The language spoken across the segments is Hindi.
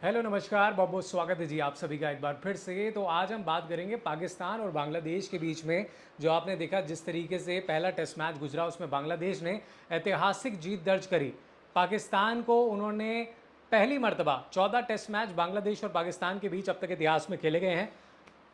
हेलो नमस्कार, बहुत बहुत स्वागत है जी आप सभी का एक बार फिर से। तो आज हम बात करेंगे पाकिस्तान और बांग्लादेश के बीच में। जो आपने देखा जिस तरीके से पहला टेस्ट मैच गुजरा उसमें बांग्लादेश ने ऐतिहासिक जीत दर्ज करी। पाकिस्तान को उन्होंने पहली मर्तबा 14 टेस्ट मैच बांग्लादेश और पाकिस्तान के बीच अब तक इतिहास में खेले गए हैं।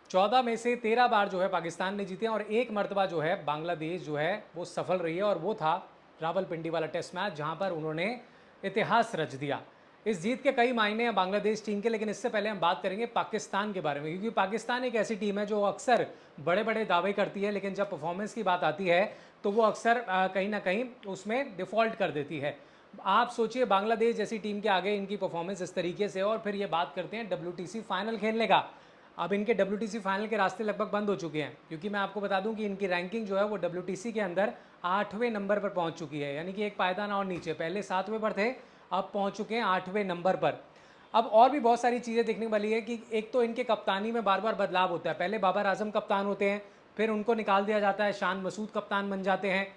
14 में से 13 बार जो है पाकिस्तान ने जीते हैं और एक मर्तबा जो है बांग्लादेश जो है वो सफल रही है, और वो था रावलपिंडी वाला टेस्ट मैच जहां पर उन्होंने इतिहास रच दिया। इस जीत के कई मायने हैं बांग्लादेश टीम के, लेकिन इससे पहले हम बात करेंगे पाकिस्तान के बारे में, क्योंकि पाकिस्तान एक ऐसी टीम है जो अक्सर बड़े बड़े दावे करती है, लेकिन जब परफॉर्मेंस की बात आती है तो वो अक्सर कहीं ना कहीं उसमें डिफॉल्ट कर देती है। आप सोचिए बांग्लादेश जैसी टीम के आगे इनकी परफॉर्मेंस इस तरीके से, और फिर ये बात करते हैं WTC फाइनल खेलने का। अब इनके WTC फाइनल के रास्ते लगभग बंद हो चुके हैं, क्योंकि मैं आपको बता दूं कि इनकी रैंकिंग जो है वो WTC के अंदर 8वें नंबर पर पहुंच चुकी है, यानी कि एक पायदान और नीचे। पहले 7वें पर थे, अब पहुंच चुके हैं 8वें नंबर पर। अब और भी बहुत सारी चीज़ें देखने वाली है कि एक तो इनके कप्तानी में बार बार बदलाव होता है। पहले बाबर आजम कप्तान होते हैं, फिर उनको निकाल दिया जाता है, शान मसूद कप्तान बन जाते हैं।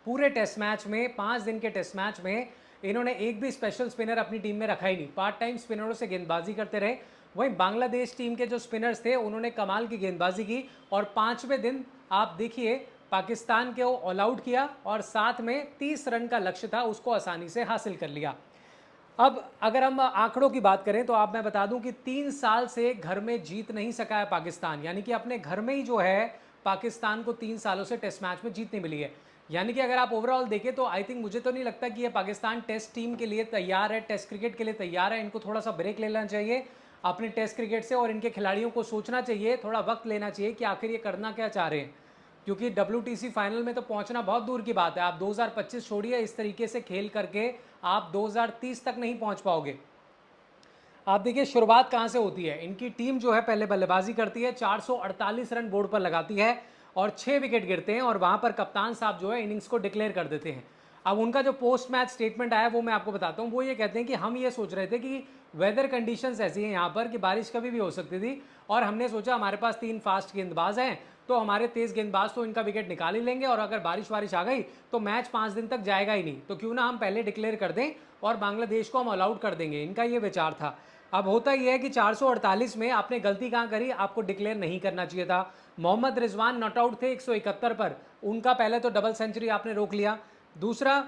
पूरे टेस्ट मैच में 5 दिन के टेस्ट मैच में इन्होंने एक भी स्पेशल स्पिनर अपनी टीम में रखा ही नहीं, पार्ट टाइम स्पिनरों से गेंदबाजी करते रहे। वहीं बांग्लादेश टीम के जो स्पिनर्स थे उन्होंने कमाल की गेंदबाजी की, और 5वें दिन आप देखिए पाकिस्तान को ऑल आउट किया और साथ में 30 रन का लक्ष्य था उसको आसानी से हासिल कर लिया। अब अगर हम आंकड़ों की बात करें तो आप मैं बता दूं कि 3 साल से घर में जीत नहीं सका है पाकिस्तान, यानी कि अपने घर में ही जो है पाकिस्तान को 3 सालों से टेस्ट मैच में जीत नहीं मिली है। यानी कि अगर आप ओवरऑल देखें तो आई थिंक, मुझे तो नहीं लगता कि ये पाकिस्तान टेस्ट टीम के लिए तैयार है, टेस्ट क्रिकेट के लिए तैयार है। इनको थोड़ा सा ब्रेक लेना चाहिए अपने टेस्ट क्रिकेट से, और इनके खिलाड़ियों को सोचना चाहिए, थोड़ा वक्त लेना चाहिए कि आखिर ये करना क्या चाह रहे हैं। क्योंकि WTC फाइनल में तो पहुंचना बहुत दूर की बात है, आप 2025 छोड़िए, इस तरीके से खेल करके आप 2030 तक नहीं पहुंच पाओगे। आप देखिए शुरुआत कहां से होती है। इनकी टीम जो है पहले बल्लेबाजी करती है, 448 रन बोर्ड पर लगाती है और 6 विकेट गिरते हैं, और वहां पर कप्तान साहब जो है इनिंग्स को डिक्लेयर कर देते हैं। अब उनका जो पोस्ट मैच स्टेटमेंट आया वो मैं आपको बताता हूं। वो ये कहते हैं कि हम ये सोच रहे थे कि वेदर कंडीशंस ऐसी हैं यहाँ पर कि बारिश कभी भी हो सकती थी, और हमने सोचा हमारे पास 3 फास्ट गेंदबाज हैं तो हमारे तेज गेंदबाज तो इनका विकेट निकाल ही लेंगे, और अगर बारिश वारिश आ गई तो मैच 5 दिन तक जाएगा ही नहीं, तो क्यों ना हम पहले डिक्लेयर कर दें और बांग्लादेश को हम ऑल आउट कर देंगे। इनका ये विचार था। अब होता यह है कि 448 में आपने गलती कहां करी, आपको डिक्लेयर नहीं करना चाहिए था। मोहम्मद रिजवान नॉट आउट थे 171 पर, उनका पहले तो डबल सेंचुरी आपने रोक लिया। दूसरा,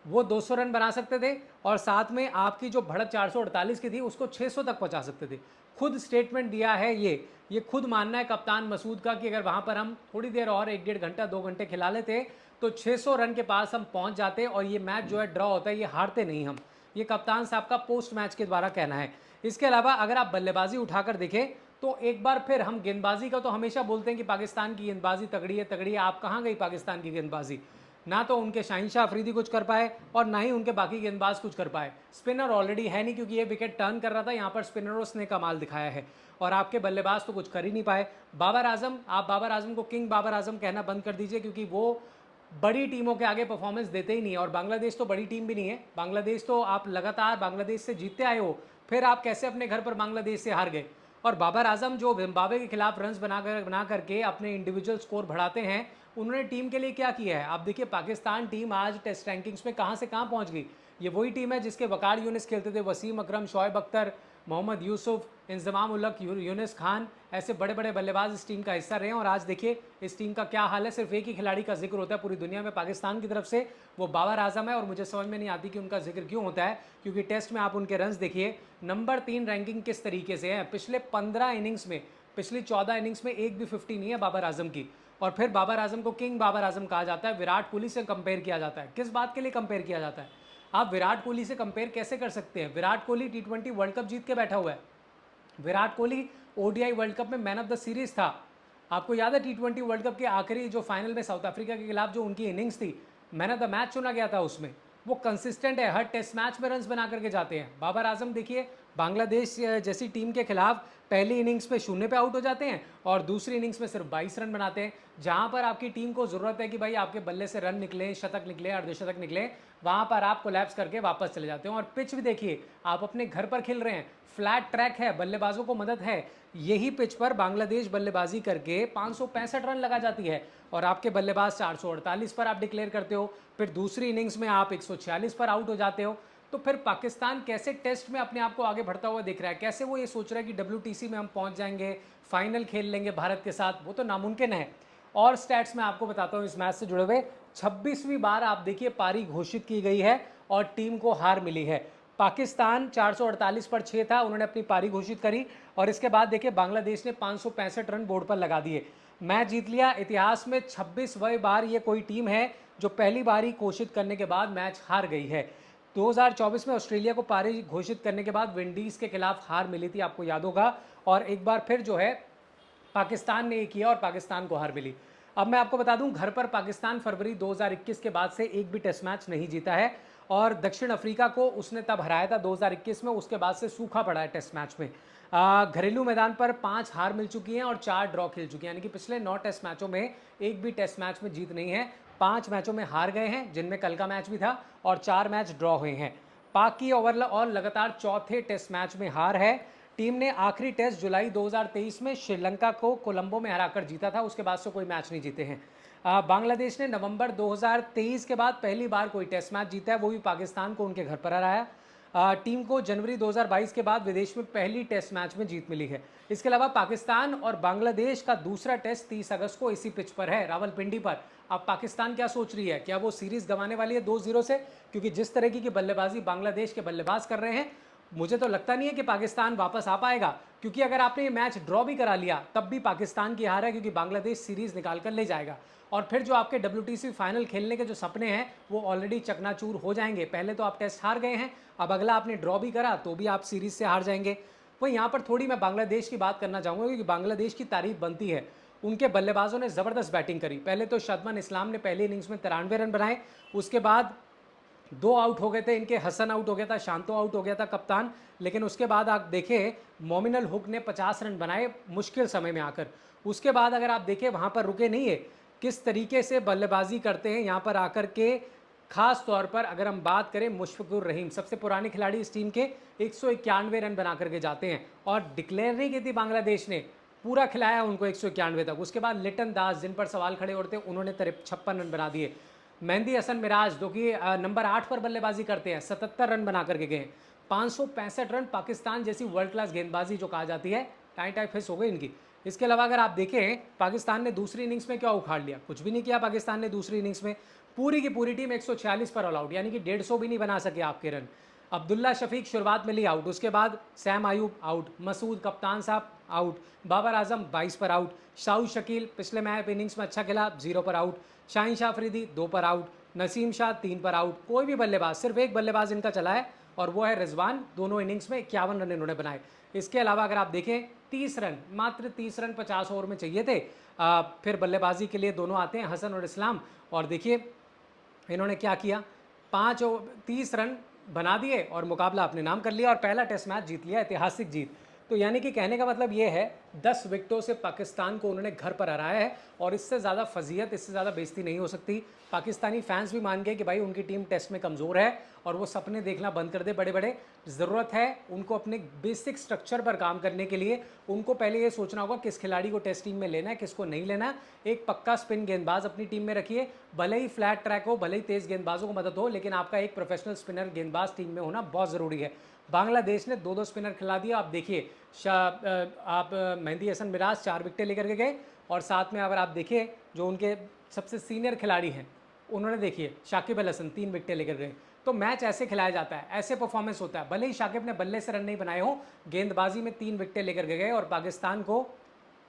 वो 200 रन बना सकते थे, और साथ में आपकी जो बढ़त 448 की थी उसको 600 तक पहुंचा सकते थे। खुद स्टेटमेंट दिया है ये खुद मानना है कप्तान मसूद का कि अगर वहां पर हम थोड़ी देर और 1 डेढ़ घंटा 2 घंटे खिला लेते तो 600 रन के पास हम पहुंच जाते, और ये मैच जो है ड्रॉ होता है, ये हारते नहीं हम। ये कप्तान साहब का पोस्ट मैच के द्वारा कहना है। इसके अलावा अगर आप बल्लेबाजी उठाकर देखें तो एक बार फिर, हम गेंदबाजी का तो हमेशा बोलते हैं कि पाकिस्तान की गेंदबाजी तगड़ी है तगड़ी है, आप कहां गई पाकिस्तान की गेंदबाजी? ना तो उनके शाहिनशाह अफरीदी कुछ कर पाए और ना ही उनके बाकी गेंदबाज कुछ कर पाए। स्पिनर ऑलरेडी है नहीं, क्योंकि ये विकेट टर्न कर रहा था, यहाँ पर स्पिनर्स ने कमाल दिखाया है, और आपके बल्लेबाज तो कुछ कर ही नहीं पाए। बाबर आजम, आप बाबर आजम को किंग बाबर आजम कहना बंद कर दीजिए, क्योंकि वो बड़ी टीमों के आगे परफॉर्मेंस देते ही नहीं है, और बांग्लादेश तो बड़ी टीम भी नहीं है। बांग्लादेश तो आप लगातार बांग्लादेश से जीतते आए हो, फिर आप कैसे अपने घर पर बांग्लादेश से हार गए? और बाबर आजम जो जिम्बाब्वे के खिलाफ रन्स बना करके अपने इंडिविजुअल स्कोर बढ़ाते हैं, उन्होंने टीम के लिए क्या किया है? आप देखिए पाकिस्तान टीम आज टेस्ट रैंकिंग्स में कहां से कहां पहुंच गई। ये वही टीम है जिसके वकार यूनिस खेलते थे, वसीम अकरम, शोएब अख्तर, मोहम्मद यूसुफ, इंजमाम उल हक, यूनिस खान, ऐसे बड़े बड़े बल्लेबाज इस टीम का हिस्सा रहे हैं। और आज देखिए इस टीम का क्या हाल है। सिर्फ एक ही खिलाड़ी का जिक्र होता है पूरी दुनिया में पाकिस्तान की तरफ से, वो बाबर आजम है, और मुझे समझ में नहीं आती कि उनका जिक्र क्यों होता है, क्योंकि टेस्ट में आप उनके रन्स देखिए, नंबर 3 रैंकिंग किस तरीके से है। पिछले 15 इनिंग्स में, पिछली 14 इनिंग्स में एक भी 50 नहीं है बाबर आजम की, और फिर बाबर आजम को किंग बाबर आजम कहा जाता है। विराट कोहली से कंपेयर किया जाता है, किस बात के लिए कंपेयर किया जाता है? आप विराट कोहली से कंपेयर कैसे कर सकते हैं? Virat Kohli T20 world cup जीत के बैठा हुआ है। Virat Kohli ODI world cup में मैन ऑफ द सीरीज था। आपको याद है T20 वर्ल्ड कप के आखिरी जो फाइनल में साउथ अफ्रीका के खिलाफ जो उनकी इनिंग्स थी, मैन ऑफ द मैच चुना गया था उसमें। वो कंसिस्टेंट है, हर टेस्ट मैच में रन्स बना करके जाते हैं। बाबर आजम देखिए बांग्लादेश जैसी टीम के खिलाफ पहली इनिंग्स में 0 पे आउट हो जाते हैं, और दूसरी इनिंग्स में सिर्फ 22 रन बनाते हैं। जहां पर आपकी टीम को जरूरत है कि भाई आपके बल्ले से रन निकले, शतक निकले, अर्धशतक निकले, वहां पर आप कोलैप्स करके वापस चले जाते हैं। और पिच भी देखिए, आप अपने घर पर खेल रहे हैं, फ्लैट ट्रैक है, बल्लेबाजों को मदद है। यही पिच पर बांग्लादेश बल्लेबाजी करके 565 रन लगा जाती है, और आपके बल्लेबाज 448 पर आप डिक्लेयर करते हो। फिर दूसरी इनिंग्स में आप 146 पर आउट हो जाते हो। तो फिर पाकिस्तान कैसे टेस्ट में अपने आप को आगे बढ़ता हुआ दिख रहा है, कैसे वो ये सोच रहा है कि WTC में हम पहुंच जाएंगे, फाइनल खेल लेंगे भारत के साथ, वो तो नामुमकिन है। और स्टैट्स मैं आपको बताता हूँ इस मैच से जुड़े हुए, 26वीं बार आप देखिए पारी घोषित की गई है और टीम को हार मिली है। पाकिस्तान 448 पर 6 था, उन्होंने अपनी पारी घोषित करी और इसके बाद देखिए बांग्लादेश ने 565 रन बोर्ड पर लगा दिए, मैच जीत लिया। इतिहास में 26वीं बार ये कोई टीम है जो पहली बारी घोषित करने के बाद मैच हार गई है। 2024 में ऑस्ट्रेलिया को पारी घोषित करने के बाद विंडीज़ के खिलाफ हार मिली थी, आपको याद होगा, और एक बार फिर जो है पाकिस्तान ने ये किया और पाकिस्तान को हार मिली। अब मैं आपको बता दूं, घर पर पाकिस्तान फरवरी 2021 के बाद से एक भी टेस्ट मैच नहीं जीता है और दक्षिण अफ्रीका को उसने तब हराया था 2021 में, उसके बाद से सूखा पड़ा है टेस्ट मैच में। घरेलू मैदान पर 5 हार मिल चुकी हैं और 4 ड्रॉ खेल चुकी हैं, यानी कि पिछले 9 टेस्ट मैचों में एक भी टेस्ट मैच में जीत नहीं है। 5 मैचों में हार गए हैं, जिनमें कल का मैच भी था, और 4 मैच ड्रॉ हुए हैं। पाक की ओवरऑल लगातार चौथे टेस्ट मैच में हार है। टीम ने आखिरी टेस्ट जुलाई 2023 में श्रीलंका को कोलंबो में हराकर जीता था, उसके बाद से कोई मैच नहीं जीते हैं। बांग्लादेश ने नवंबर 2023 के बाद पहली बार कोई टेस्ट मैच जीता है, वो भी पाकिस्तान को उनके घर पर हराया। टीम को जनवरी 2022 के बाद विदेश में पहली टेस्ट मैच में जीत मिली है। इसके अलावा पाकिस्तान और बांग्लादेश का दूसरा टेस्ट 30 अगस्त को इसी पिच पर है, रावलपिंडी पर। अब पाकिस्तान क्या सोच रही है, क्या वो सीरीज गंवाने वाली है 2-0 से? क्योंकि जिस तरह की बल्लेबाजी बांग्लादेश के बल्लेबाज कर रहे हैं, मुझे तो लगता नहीं है कि पाकिस्तान वापस आ पाएगा, क्योंकि अगर आपने ये मैच ड्रॉ भी करा लिया तब भी पाकिस्तान की हार है, क्योंकि बांग्लादेश सीरीज निकाल कर ले जाएगा और फिर जो आपके WTC फाइनल खेलने के जो सपने हैं वो ऑलरेडी चकनाचूर हो जाएंगे। पहले तो आप टेस्ट हार गए हैं, अब अगला आपने ड्रॉ भी करा तो भी आप सीरीज से हार जाएंगे। वही यहाँ पर थोड़ी मैं बांग्लादेश की बात करना चाहूँगा, क्योंकि बांग्लादेश की तारीफ बनती है। उनके बल्लेबाजों ने ज़बरदस्त बैटिंग करी। पहले तो शदमन इस्लाम ने पहली इनिंग्स में 93 रन बनाए, उसके बाद 2 आउट हो गए थे इनके, हसन आउट हो गया था, शांतो आउट हो गया था कप्तान, लेकिन उसके बाद आप देखें मोमिनल हुक ने 50 रन बनाए मुश्किल समय में आकर। उसके बाद अगर आप देखें वहाँ पर रुके नहीं है, किस तरीके से बल्लेबाजी करते हैं यहाँ पर आकर के। खास तौर पर अगर हम बात करें मुशफिकुर रहीम, सबसे पुराने खिलाड़ी इस टीम के, 191 रन बना करके जाते हैं और डिक्लेयर नहीं की थी बांग्लादेश ने, पूरा खिलाया उनको 191 तक। उसके बाद लिटन दास, जिन पर सवाल खड़े होते हैं, उन्होंने 56 रन बना दिए। मेहंदी हसन मिराज जो कि नंबर 8 पर बल्लेबाजी करते हैं, 77 रन बना करके गए। 565 रन, पाकिस्तान जैसी वर्ल्ड क्लास गेंदबाजी जो कहा जाती है, टाई टाई फेस हो गई इनकी। इसके अलावा अगर आप देखें पाकिस्तान ने दूसरी इनिंग्स में क्या उखाड़ लिया, कुछ भी नहीं किया पाकिस्तान ने दूसरी इनिंग्स में। पूरी की पूरी टीम 146 पर ऑल आउट, यानी कि 150 भी नहीं बना सके आपके रन। अब्दुल्ला शफीक शुरुआत में ली आउट, उसके बाद सैम आयूब आउट, मसूद कप्तान साहब आउट, बाबर आजम 22 पर आउट, शाहू शकील पिछले मैच इनिंग्स में अच्छा खेला 0 पर आउट, शाहीन शाह अफरीदी 2 पर आउट, नसीम शाह 3 पर आउट। कोई भी बल्लेबाज, सिर्फ एक बल्लेबाज इनका चला है और वो है रिजवान, दोनों इनिंग्स में 51 रन इन्होंने बनाए। इसके अलावा अगर आप देखें 30 रन, मात्र 30 रन 50 ओवर में चाहिए थे। फिर बल्लेबाजी के लिए दोनों आते हैं, हसन और इस्लाम, और देखिए इन्होंने क्या किया, 30 रन बना दिए और मुकाबला अपने नाम कर लिया और पहला टेस्ट मैच जीत लिया, ऐतिहासिक जीत। तो यानी कि कहने का मतलब ये है 10 विकेटों से पाकिस्तान को उन्होंने घर पर हराया है और इससे ज़्यादा फजीयत, इससे ज़्यादा बेइज्जती नहीं हो सकती। पाकिस्तानी फैंस भी मान गए कि भाई उनकी टीम टेस्ट में कमज़ोर है और वो सपने देखना बंद कर दे बड़े बड़े। ज़रूरत है उनको अपने बेसिक स्ट्रक्चर पर काम करने के लिए। उनको पहले ये सोचना होगा किस खिलाड़ी को टेस्ट टीम में लेना है, किसको नहीं लेना। एक पक्का स्पिन गेंदबाज अपनी टीम में रखिए, भले ही फ्लैट ट्रैक हो, भले ही तेज़ गेंदबाजों को मदद हो, लेकिन आपका एक प्रोफेशनल स्पिनर गेंदबाज टीम में होना बहुत ज़रूरी है। बांग्लादेश ने 2-2 स्पिनर खिला दिया। आप देखिए आप मेहंदी हसन मिराज 4 विकेटें लेकर के गए और साथ में अगर आप देखिए जो उनके सबसे सीनियर खिलाड़ी हैं, उन्होंने देखिए शाकिब अल हसन 3 विकेटें लेकर गए। तो मैच ऐसे खिलाया जाता है, ऐसे परफॉर्मेंस होता है। भले ही शाकिब ने बल्ले से रन नहीं बनाए हो, गेंदबाजी में 3 विकेटें लेकर के गए और पाकिस्तान को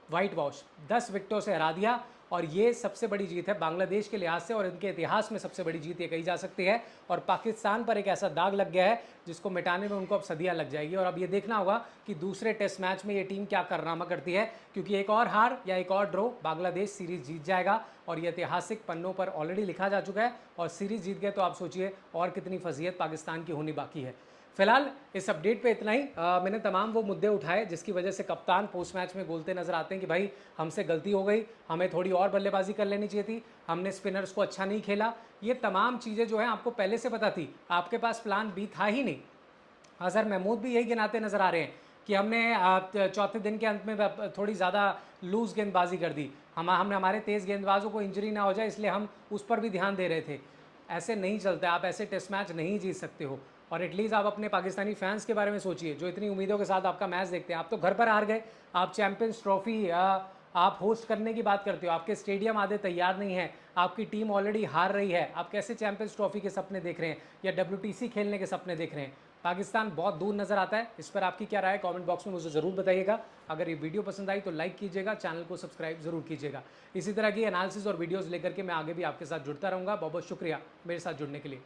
वाइट वॉश 10 विकेटों से हरा दिया। और ये सबसे बड़ी जीत है बांग्लादेश के लिहाज से और इनके इतिहास में सबसे बड़ी जीत ये कही जा सकती है। और पाकिस्तान पर एक ऐसा दाग लग गया है जिसको मिटाने में उनको अब सदियां लग जाएगी। और अब ये देखना होगा कि दूसरे टेस्ट मैच में ये टीम क्या कारनामा करती है, क्योंकि एक और हार या एक और ड्रॉ बांग्लादेश सीरीज जीत जाएगा और ये ऐतिहासिक पन्नों पर ऑलरेडी लिखा जा चुका है। और सीरीज जीत गए तो आप सोचिए और कितनी फजीयत पाकिस्तान की होनी बाकी है। फिलहाल इस अपडेट पे इतना ही। मैंने तमाम वो मुद्दे उठाए जिसकी वजह से कप्तान पोस्ट मैच में बोलते नजर आते हैं कि भाई हमसे गलती हो गई, हमें थोड़ी और बल्लेबाजी कर लेनी चाहिए थी, हमने स्पिनर्स को अच्छा नहीं खेला। ये तमाम चीज़ें जो हैं आपको पहले से पता थी, आपके पास प्लान बी था ही नहीं। अजहर महमूद भी यही गिनाते नजर आ रहे हैं कि हमने चौथे दिन के अंत में थोड़ी ज़्यादा लूज़ गेंदबाजी कर दी, हमने हमारे तेज़ गेंदबाजों को इंजरी ना हो जाए इसलिए हम उस पर भी ध्यान दे रहे थे। ऐसे नहीं चलता, आप ऐसे टेस्ट मैच नहीं जीत सकते हो। और एटलीस्ट आप अपने पाकिस्तानी फैंस के बारे में सोचिए जो इतनी उम्मीदों के साथ आपका मैच देखते हैं। आप तो घर पर हार गए, आप चैंपियंस ट्रॉफी आप होस्ट करने की बात करते हो, आपके स्टेडियम आधे तैयार नहीं है, आपकी टीम ऑलरेडी हार रही है, आप कैसे चैंपियंस ट्रॉफी के सपने देख रहे हैं या WTC खेलने के सपने देख रहे हैं? पाकिस्तान बहुत दूर नज़र आता है। इस पर आपकी क्या राय है कमेंट बॉक्स में मुझे ज़रूर बताइएगा। अगर ये वीडियो पसंद आई तो लाइक कीजिएगा, चैनल को सब्सक्राइब जरूर कीजिएगा। इसी तरह की एनालिसिस और वीडियोज़ लेकर के मैं आगे भी आपके साथ जुड़ता रहूँगा। बहुत बहुत शुक्रिया मेरे साथ जुड़ने के लिए।